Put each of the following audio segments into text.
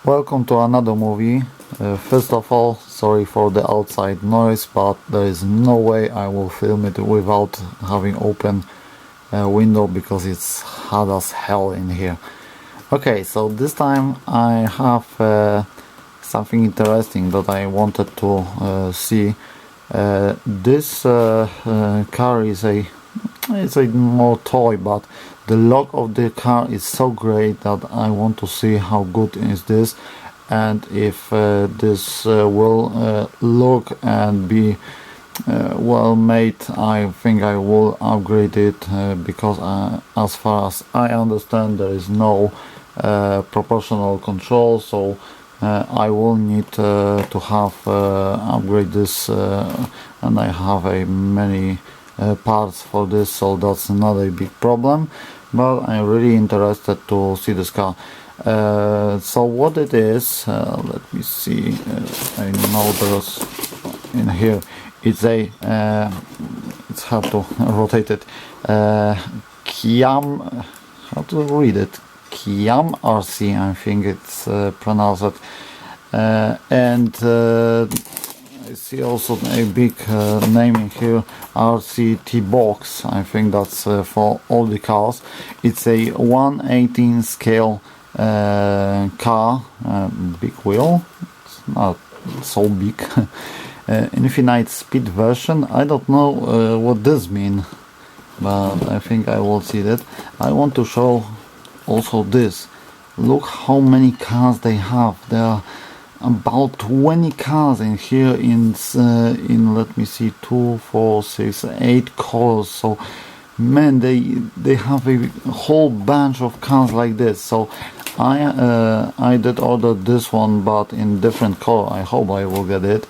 Welcome to another movie. First of all, sorry for the outside noise, but there is no way I will film it without having open window because it's hot as hell in here. Okay, so this time I have something interesting that I wanted to see. This car is it's a more toy, but the look of the car is so great that I want to see how good is this, and if this will look and be well made. I think I will upgrade it because as far as I understand there is no proportional control, so I will need to have upgrade this, and I have many parts for this, so that's not a big problem, but I'm really interested to see this car. So what it is, let me see, I know there's in here, it's a it's hard to rotate it, KYAM, how to read it, KYAMARC, I think it's pronounced, and I see also a big name in here, RCT box. I think that's for all the cars. It's a 1/18 scale car, big wheel. It's not so big. Infinite speed version. I don't know what this means, but I think I will see that. I want to show also this. Look how many cars they have. There are about 20 cars in here in let me see, 2, 4, 6, 8 colors. So man, they have a whole bunch of cars like this. So I did order this one, but in different color. I hope I will get it.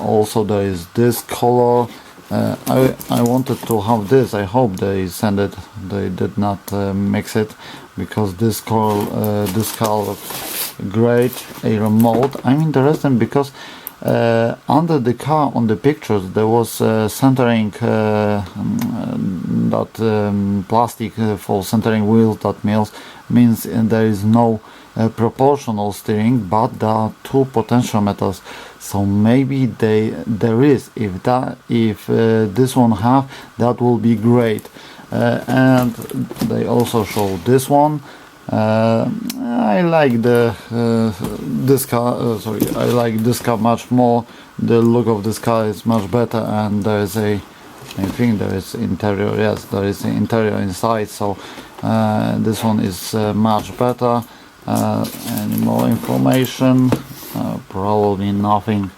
Also there is this color. I wanted to have this. I hope they send it. They did not mix it, because this car looks great. A remote. I'm interested because under the car on the pictures there was centering, that plastic for centering wheels. That means there is no proportional steering, but there are two potentiometers. So maybe there is. If this one have, that will be great. And they also show this one. I like this car. Sorry, I like this car much more. The look of this car is much better, and there is I think there is interior. Yes, there is the interior inside. So this one is much better. Any more information? Probably nothing.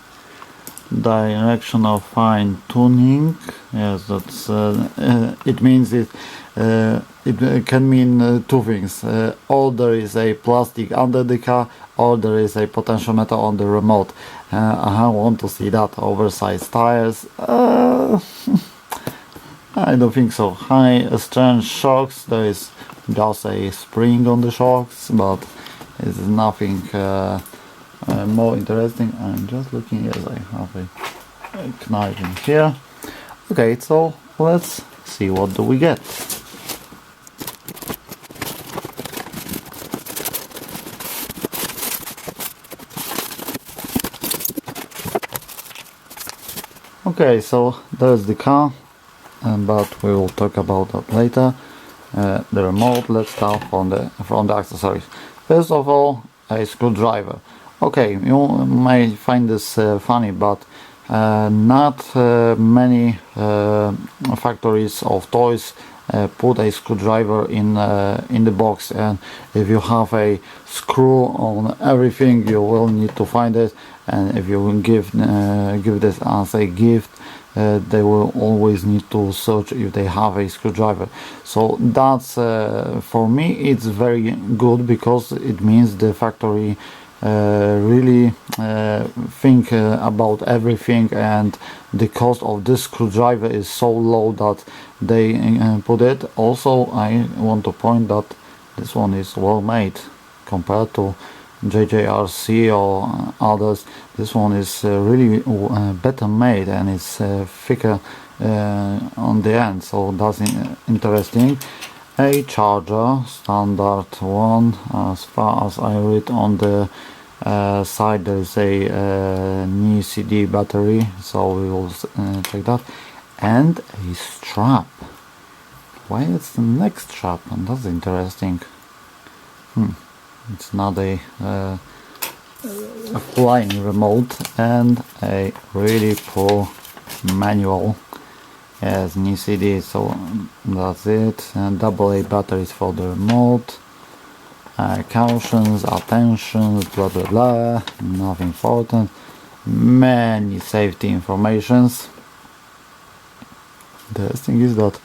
Directional fine tuning. Yes, that's it means it can mean two things. Or there is a plastic under the car, or there is a potentiometer on the remote. I want to see that. Oversized tires. I don't think so. High strength shocks. There is just a spring on the shocks, but it's nothing more interesting. I'm just looking. Yes, I have a knife in here. Okay, so let's see what do we get. Okay, so there's the car, but we will talk about that later. The remote. Let's start from the accessories. First of all, a screwdriver. Okay, you may find this funny, but not many factories of toys put a screwdriver in the box, and if you have a screw on everything, you will need to find it. And if you will give this as a gift, they will always need to search if they have a screwdriver. So that's for me it's very good, because it means the factory really think about everything, and the cost of this screwdriver is so low that they put it. Also, I want to point that this one is well made compared to JJRC or others. This one is really better made, and it's thicker on the end, so that's interesting. a charger, standard one. As far as I read on the side, there is a new CD battery, so we will check that. And a strap. Why it's the next strap? And that's interesting. It's not a flying remote, and a really poor manual. Yes, new CD, so that's it. And AA batteries for the remote. Cautions, attentions, blah blah blah, nothing important. Many safety informations. The thing is that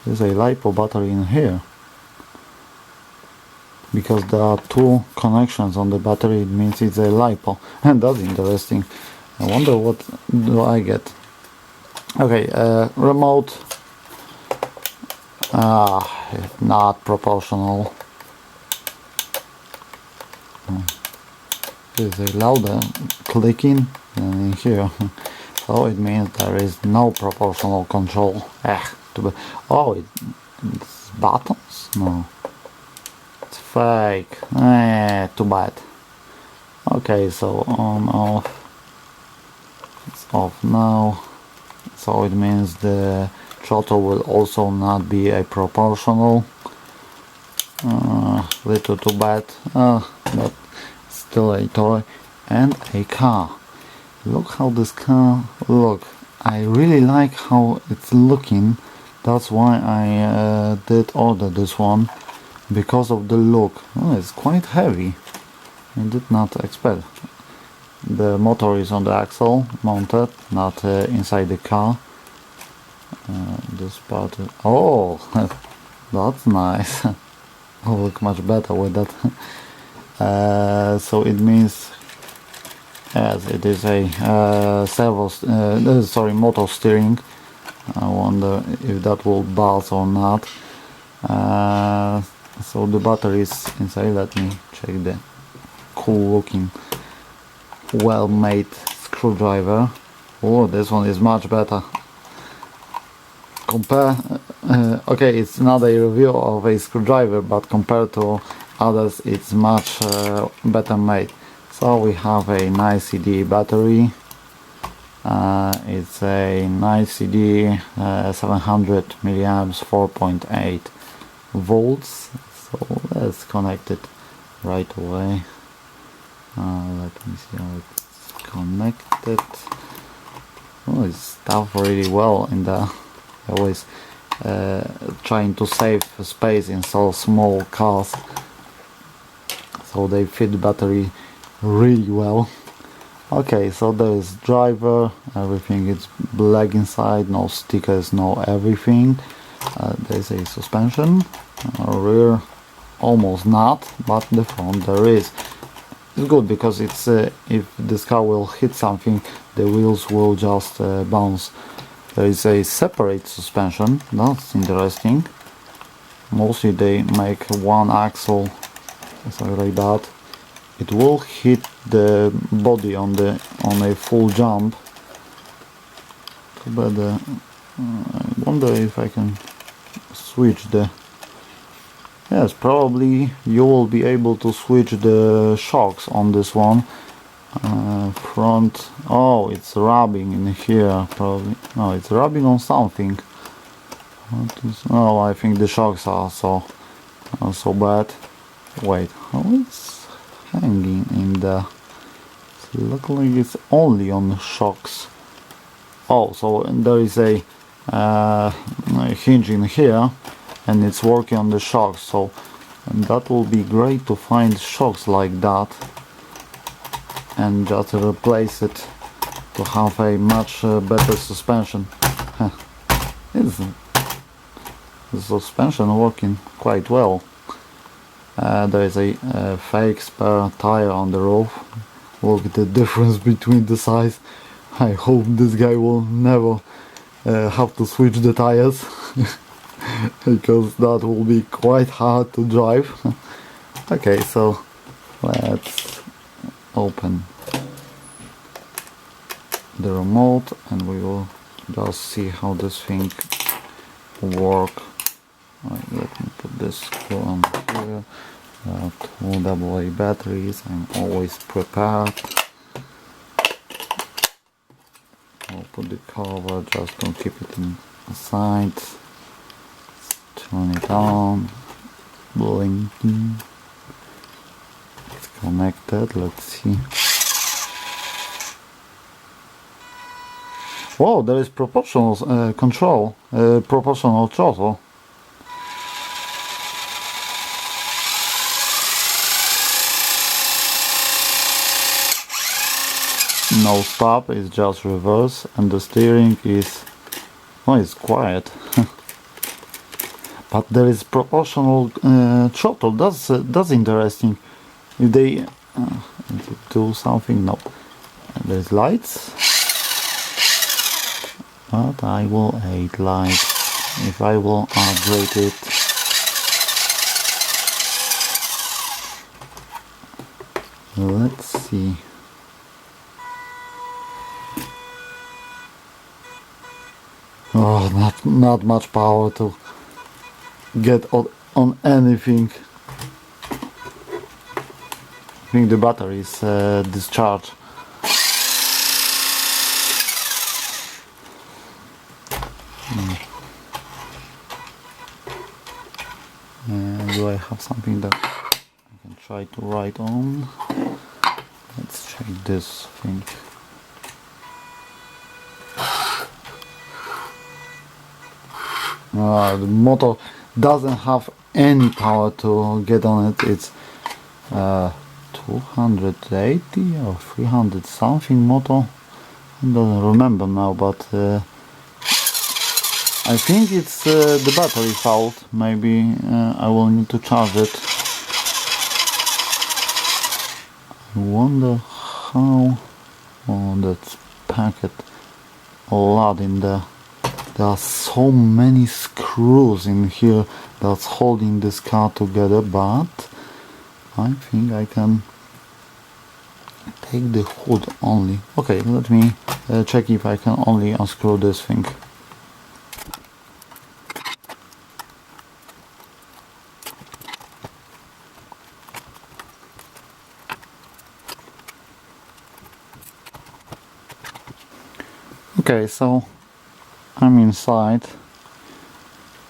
there's a LiPo battery in here, because there are two connections on the battery. It means it's a LiPo, and that's interesting. I wonder what do I get. Okay, remote, not proportional. There's a louder clicking than in here, so it means there is no proportional control. Oh, it's buttons? No, it's fake. Too bad. Okay, so on, off. It's off now. So it means the throttle will also not be a proportional. Little too bad, but still a toy. And a car. Look how this car look. I really like how it's looking. That's why I did order this one, because of the look. Oh, it's quite heavy. I did not expect. The motor is on the axle mounted, not inside the car. This part, oh, that's nice. Will look much better with that. So it means, yes, it is a servo, motor steering. I wonder if that will buzz or not. So the battery is inside. Let me check the cool looking, well made screwdriver. Oh, this one is much better. Okay, it's not a review of a screwdriver, but compared to others it's much better made. So we have a nice CD battery. It's a nice CD, 700 milliamps, 4.8 volts. So let's connect it right away. Let me see how it's connected. Oh, it's stuffed really well in there. Always trying to save space in so small cars, so they fit the battery really well. Okay, so there is driver, everything is black inside, no stickers, no everything. There is a suspension, rear almost not, but the front there is. It's good because it's if this car will hit something, the wheels will just bounce. There is a separate suspension. That's interesting. Mostly they make one axle, something like that. It will hit the body on a full jump. But I wonder if I can switch the. Yes, probably you will be able to switch the shocks on this one. Front. Oh, it's rubbing in here. Probably. No, it's rubbing on something. Oh, I think the shocks are so bad. Wait, how it's hanging in the. It looks like it's only on shocks. Oh, so there is a hinge in here, and it's working on the shocks. So that will be great to find shocks like that, and just replace it to have a much better suspension. The suspension working quite well. There is a fake spare tire on the roof. Look at the difference between the size. I hope this guy will never have to switch the tires because that will be quite hard to drive. Okay, so let's open the remote and we will just see how this thing work. Right, let me put this screw on here. 2 AA batteries. I'm always prepared. I'll put the cover just to keep it inside. Turn it on. Blinking. It's connected. Let's see. Whoa, there is proportional control, proportional throttle. No stop, it's just reverse, and the steering is, oh, it's quiet. But there is proportional throttle. That's interesting. If they do something, no. There's lights. But I will add lights if I will upgrade it. Let's see. Oh, not much power to get on anything. I think the battery is discharged. Do I have something that I can try to write on? Let's check this thing. The motor doesn't have any power to get on it. It's 280 or 300 something motor. I don't remember now, but I think it's the battery fault. Maybe I will need to charge it. I wonder how. Oh, that's packed a lot in there. There are so many screws in here that's holding this car together, but I think I can take the hood only. Okay, let me check if I can only unscrew this thing. Okay, so I'm inside.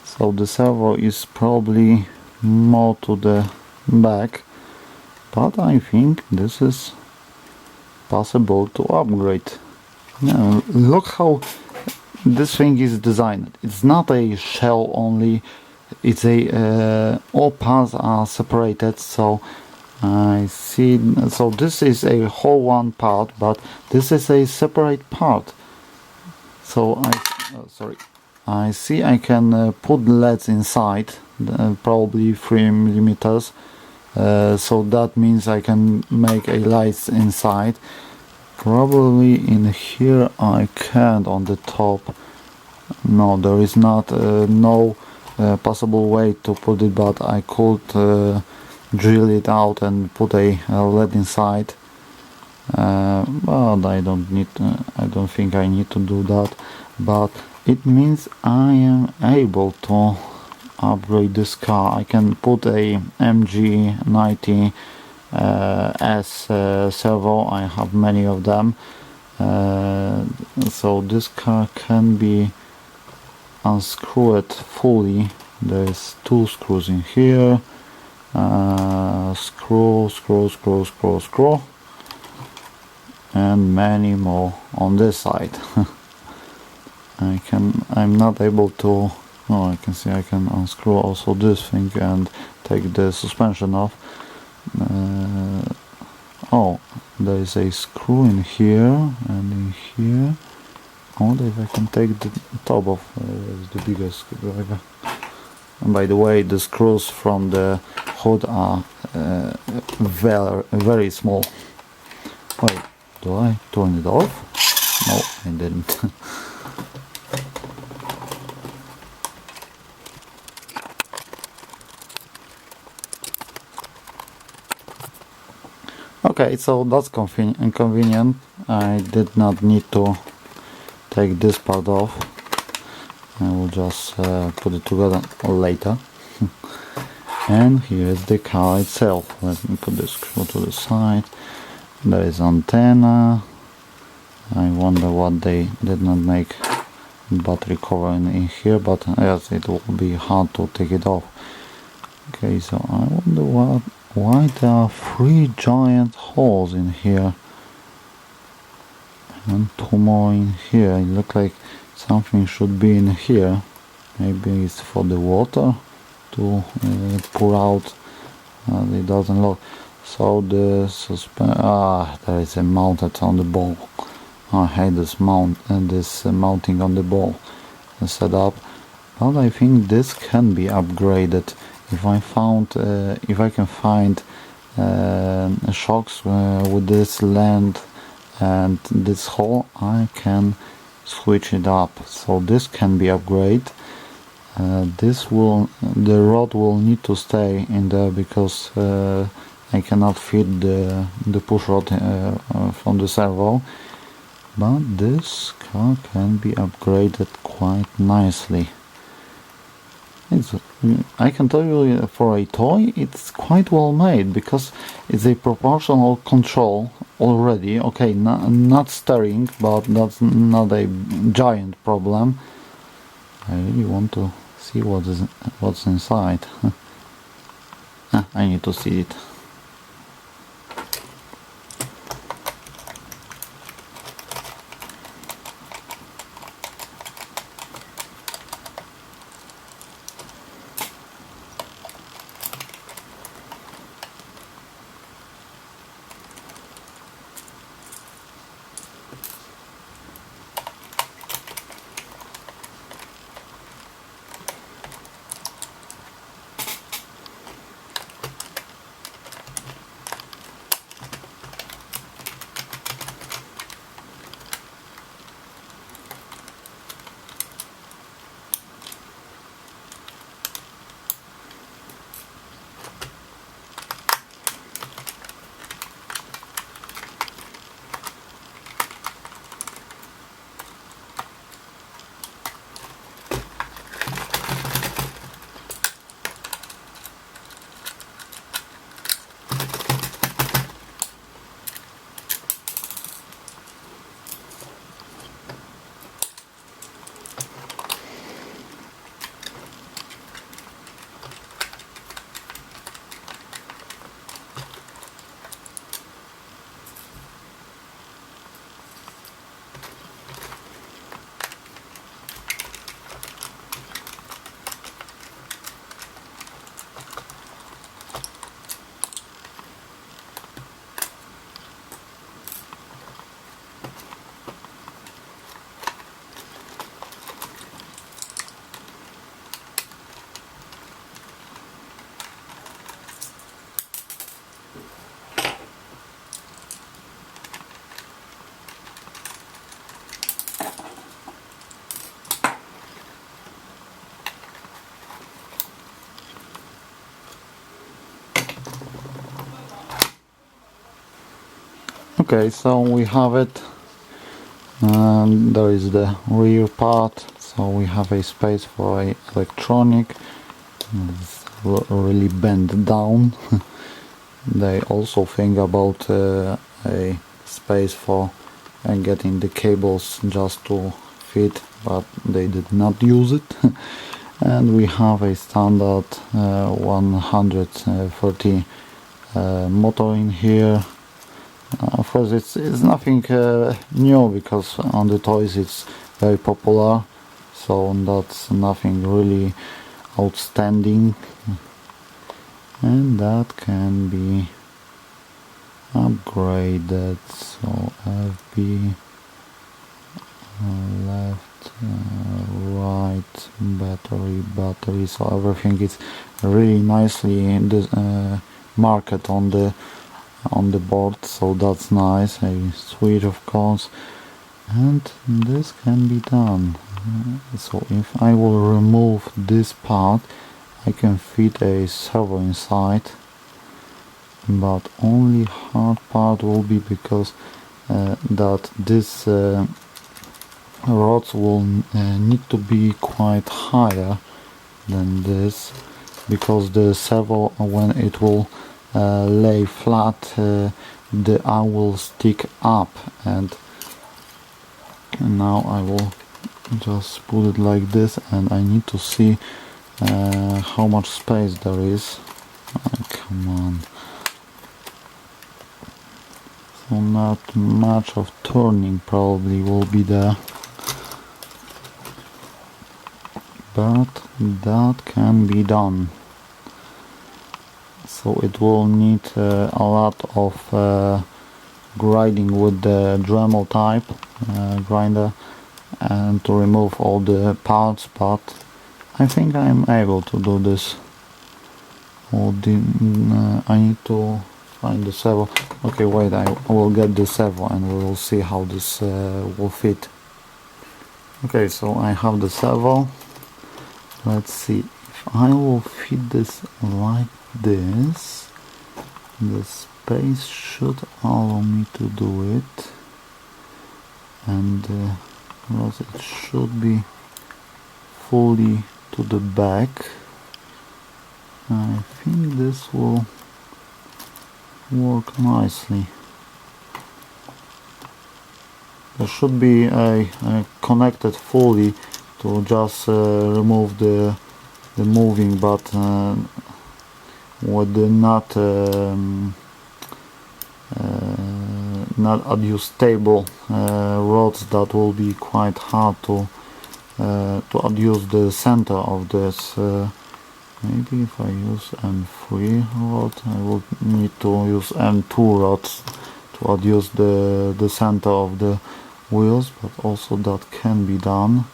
So the servo is probably more to the back, but I think this is possible to upgrade. Now, look how this thing is designed. It's not a shell only. It's a all parts are separated. So I see. So this is a whole one part, but this is a separate part. So I see I can put LEDs inside, probably 3 millimeters. So that means I can make a lights inside. Probably in here I can't on the top. No, there is not no possible way to put it, but I could drill it out and put a LED inside. But I don't think I need to do that. But it means I am able to upgrade this car. I can put a MG90 S servo. I have many of them. So this car can be unscrewed fully. There's 2 screws in here. Screw, and many more on this side. I'm not able to. Oh, I can see I can unscrew also this thing and take the suspension off. Oh, there is a screw in here and in here. I wonder if I can take the top off. The biggest screwdriver. And by the way, the screws from the hood are very small. Wait, do I turn it off? No, I didn't. Okay, so that's inconvenient. I did not need to take this part off. I will just put it together later. And here is the car itself. Let me put the screw to the side. There is antenna. I wonder what they did not make battery cover in here, but yes, it will be hard to take it off. Okay, so I wonder why there are 3 giant holes in here and 2 more in here. It looks like something should be in here. Maybe it's for the water to pour out. It doesn't look. So the there is a mounted on the ball. I hate this mounting on the ball setup, but I think this can be upgraded. If I can find shocks with this length and this hole, I can switch it up. So this can be upgraded. The rod will need to stay in there because I cannot fit the push rod from the servo. But this car can be upgraded quite nicely. I can tell you, for a toy, it's quite well made because it's a proportional control already. Okay, not steering, but that's not a giant problem. I really want to see what's inside. I need to see it. Okay, so we have it, and there is the rear part. So we have a space for a electronic. It's really bent down. They also think about a space for getting the cables just to fit, but they did not use it. And we have a standard 130 motor in here. Of course, it's nothing new, because on the toys it's very popular, so that's nothing really outstanding, and that can be upgraded. So FB, left, right, battery, so everything is really nicely marked on the board, so that's nice. A switch, of course, and this can be done. So if I will remove this part, I can fit a servo inside, but only hard part will be because that this rods will need to be quite higher than this. because the servo, when it will lay flat, the arm will stick up, and now I will just put it like this, and I need to see how much space there is. Oh, come on. So not much of turning probably will be there, but that can be done. So it will need a lot of grinding with the Dremel type grinder and to remove all the parts, but I think I am able to do this. I need to find the servo. Okay, wait, I will get the servo and we will see how this will fit. Okay, so I have the servo. Let's see if I will fit this like this. The space should allow me to do it, and it should be fully to the back. I think this will work nicely. There should be a connected fully to just remove the moving, but with the not adjustable rods, that will be quite hard to adjust the center of this. Maybe if I use M3 rod, I will need to use M2 rods to adjust the center of the wheels, but also that can be done,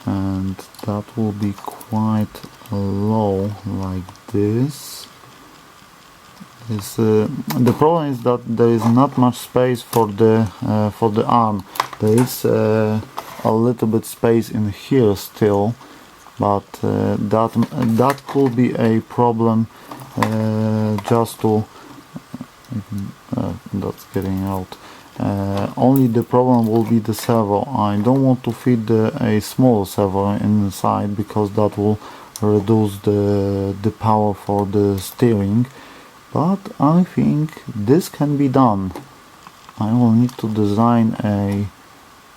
and that will be quite low like this. The problem is that there is not much space for the arm. There is a little bit space in here still, but that could be a problem. Just to that's getting out. Only the problem will be the servo. I don't want to fit a small servo inside, because that will reduce the power for the steering. But I think this can be done. I will need to design a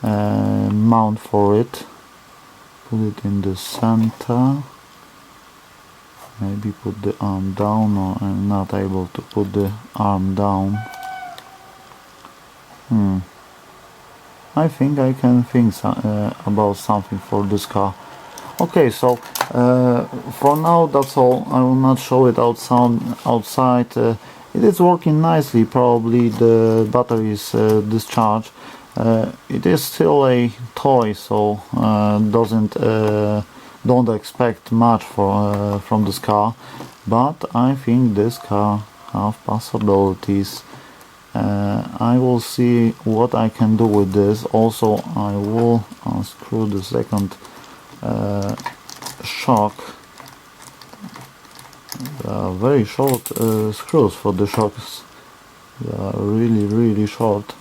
mount for it. Put it in the center. Maybe put the arm down, or I'm not able to put the arm down. I think I can think about something for this car. Okay, so for now that's all. I will not show it outside. It is working nicely. Probably the battery is discharged. It is still a toy, so don't expect much from this car. But I think this car has possibilities. I will see what I can do with this. Also, I will unscrew the second shock. They are very short screws for the shocks. They are really short.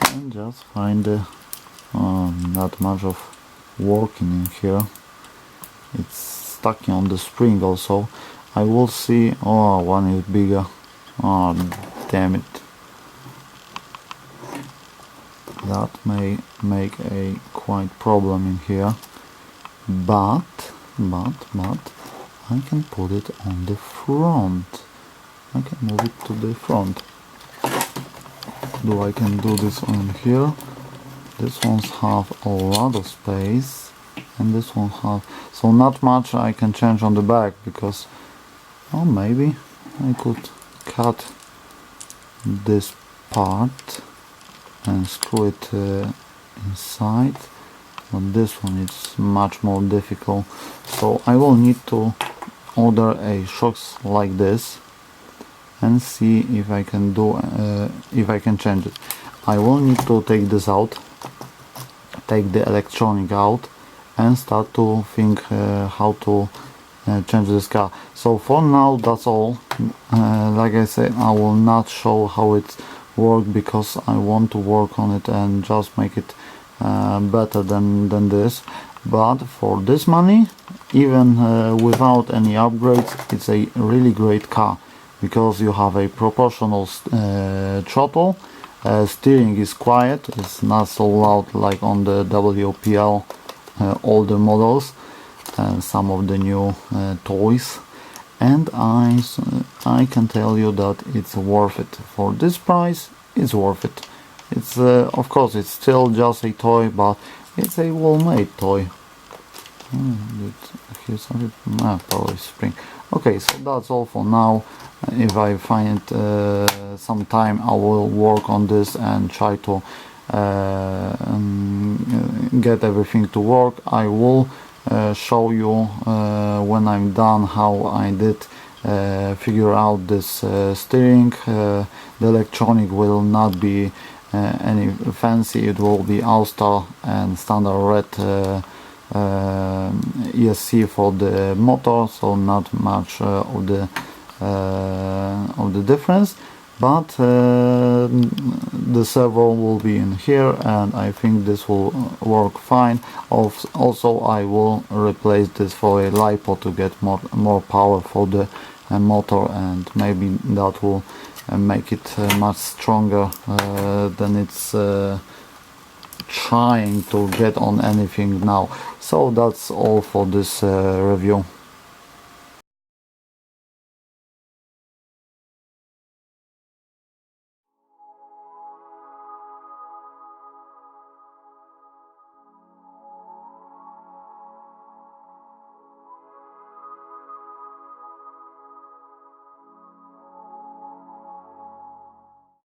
And just find not much of working in here. It's stuck on the spring also. I will see. Oh, one is bigger. Oh, damn it. That may make a quite problem in here, but I can put it on the front. I can move it to the front. I can do this on here. This ones have a lot of space, and this one have, so not much I can change on the back, because maybe I could cut this part and screw it inside, but this one is much more difficult. So I will need to order a shocks like this and see if I can change it. I will need to take this out, take the electronic out, and start to think how to change this car. So for now that's all. Like I said, I will not show how it works, because I want to work on it and just make it better than this. but for this money, even without any upgrades, it's a really great car, because you have a proportional throttle, steering is quiet, it's not so loud like on the WPL older models and some of the new toys, and I can tell you that it's worth it. For this price, it's worth it. It's of course it's still just a toy, but it's a well-made toy. Here's something. Power spring. Okay, so that's all for now. If I find some time, I will work on this and try to get everything to work. I will show you when I'm done how I did figure out this steering. The electronic will not be any fancy, it will be All-Star and standard red ESC for the motor, so not much of the difference, but the servo will be in here, and I think this will work fine. Also, I will replace this for a LiPo to get more power for the motor, and maybe that will make it much stronger than it's trying to get on anything now. So that's all for this review.